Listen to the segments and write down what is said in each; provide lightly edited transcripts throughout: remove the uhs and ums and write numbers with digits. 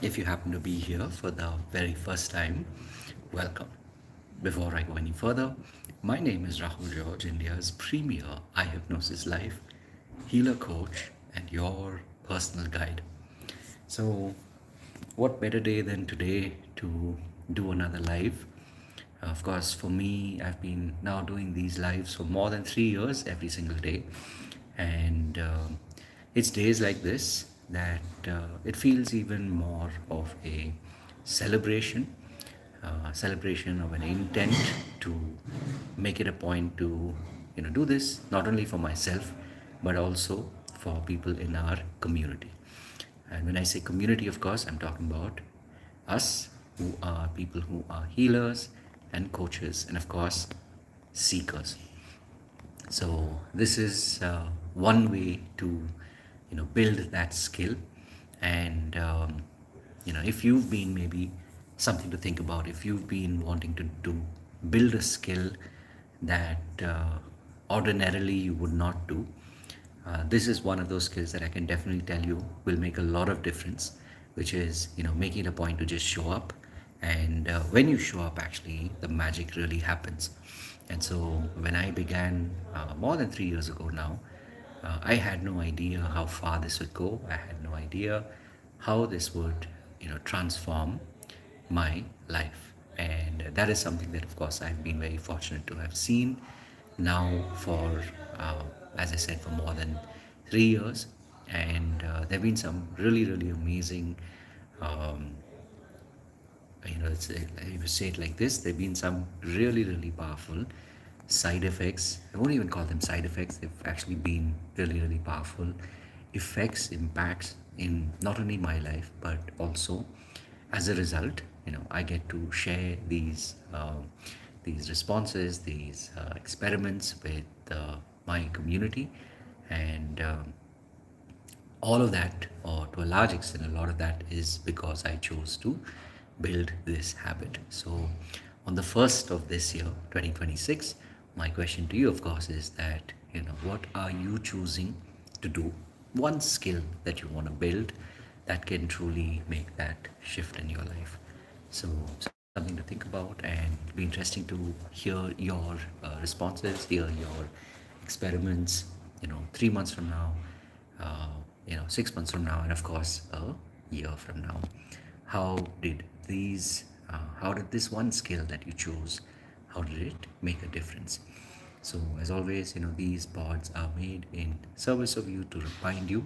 If you happen to be here for the very first time, welcome. Before I go any further, my name is Rahul George, India's premier eye hypnosis life healer coach and your personal guide. So, what better day than today to do another live? Of course, for me, I've been now doing these lives for more than 3 years every single day. And it's days like this that it feels even more of a celebration, celebration of an intent to make it a point to do this not only for myself but also for people in our community. And when I say community, of course, I'm talking about us who are people who are healers and coaches and, of course, seekers. So this is one way to build that skill. And if you've been maybe something to think about, if you've been wanting to do build a skill that ordinarily you would not do, this is one of those skills that I can definitely tell you will make a lot of difference, which is making it a point to just show up. And when you show up, actually the magic really happens. And so when I began more than 3 years ago now, I had no idea how far this would go. I had no idea how this would transform my life. And that is something that, of course, I've been very fortunate to have seen now for, uh, as I said, for more than 3 years. And there have been some really, really amazing, um, you would say it like this, there have been some really, really powerful side effects. I won't even call them side effects, they've actually been really, really powerful effects, impacts in not only my life, but also as a result, I get to share these responses, these experiments with my community. And all of that, or to a large extent, a lot of that is because I chose to build this habit. So, on the first of this year, 2026, my question to you, of course, is that what are you choosing to do? One skill that you want to build that can truly make that shift in your life. So, something to think about, and it'll be interesting to hear your responses, hear your experiments. 3 months from now, uh, 6 months from now, and of course a year from now. How did this one skill that you chose, how did it make a difference? So as always, these pods are made in service of you to remind you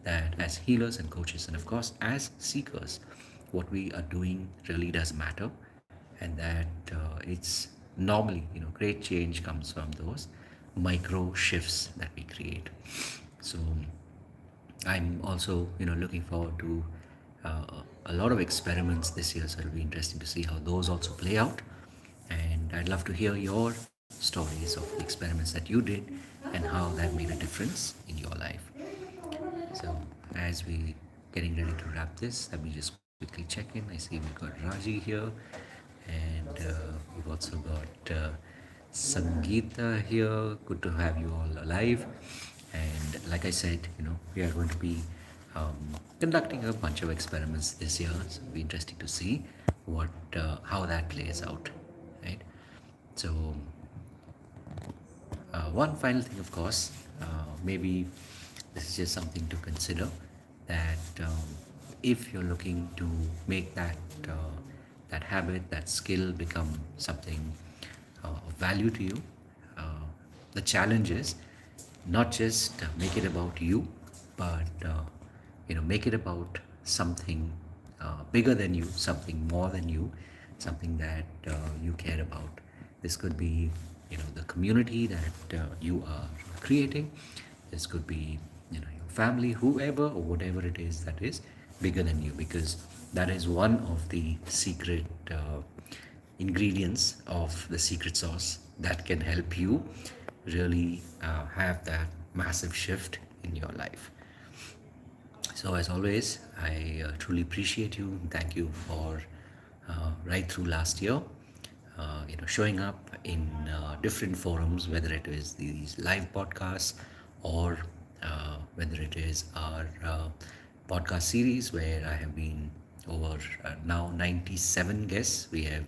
that as healers and coaches, and of course as seekers, what we are doing really does matter, and that it's normally, great change comes from those micro shifts that we create. So I'm also, looking forward to a lot of experiments this year, so it'll be interesting to see how those also play out. And I'd love to hear your stories of the experiments that you did and how that made a difference in your life. So as we getting ready to wrap this, let me just quickly check in. I see we've got Raji here, and we've also got Sangeeta here. Good to have you all alive. And like I said, we are going to be conducting a bunch of experiments this year. So it'll be interesting to see what how that plays out, right? So one final thing, of course, maybe this is just something to consider, that if you're looking to make that habit, that skill become something of value to you, uh, the challenge is not just make it about you, but make it about something bigger than you, something more than you, something that you care about. This could be the community that you are creating. This could be your family, whoever or whatever it is that is bigger than you, because that is one of the secret ingredients of the secret sauce that can help you really have that massive shift in your life. So as always, I truly appreciate you. Thank you for right through last year, showing up in different forums, whether it is these live podcasts or whether it is our podcast series where I have been over now 97 guests we have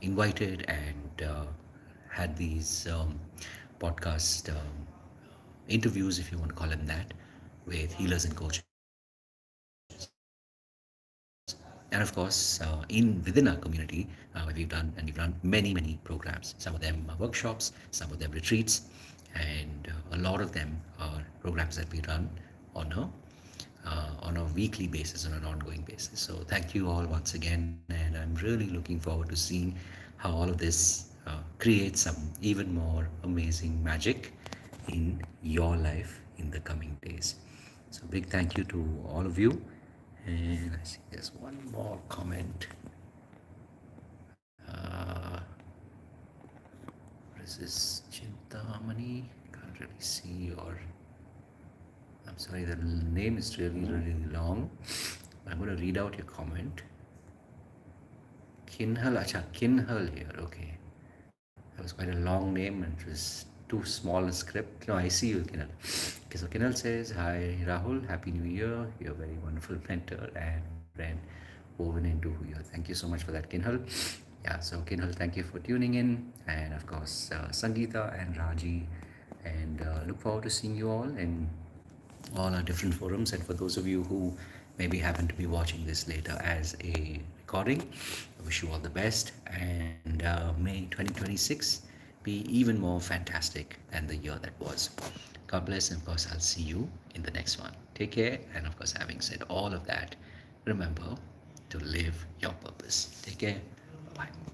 invited and had these podcast interviews, if you want to call them that, with healers and coaches. And of course, in within our community, where we've done many programs. Some of them are workshops, some of them retreats, and a lot of them are programs that we run on a weekly basis, on an ongoing basis. So thank you all once again, and I'm really looking forward to seeing how all of this creates some even more amazing magic in your life in the coming days. So big thank you to all of you. And I see there's one more comment. What is this? Chintamani? Can't really see your. I'm sorry, the name is really long. I'm going to read out your comment. Kinhal, acha, Kinhal here. Okay. That was quite a long name and it was too small a script. No, I see you, Kinhal. Okay, so Kinhal says, Hi Rahul, Happy New Year. You're a very wonderful mentor and friend woven into who you are. Thank you so much for that, Kinhal. Yeah, so Kinhal, thank you for tuning in. And of course, Sangeeta and Raji. And look forward to seeing you all in all our different forums. And for those of you who maybe happen to be watching this later as a recording, I wish you all the best. And May 2026 be even more fantastic than the year that was. God bless, and of course, I'll see you in the next one. Take care. And of course, having said all of that, remember to live your purpose. Take care. Bye bye.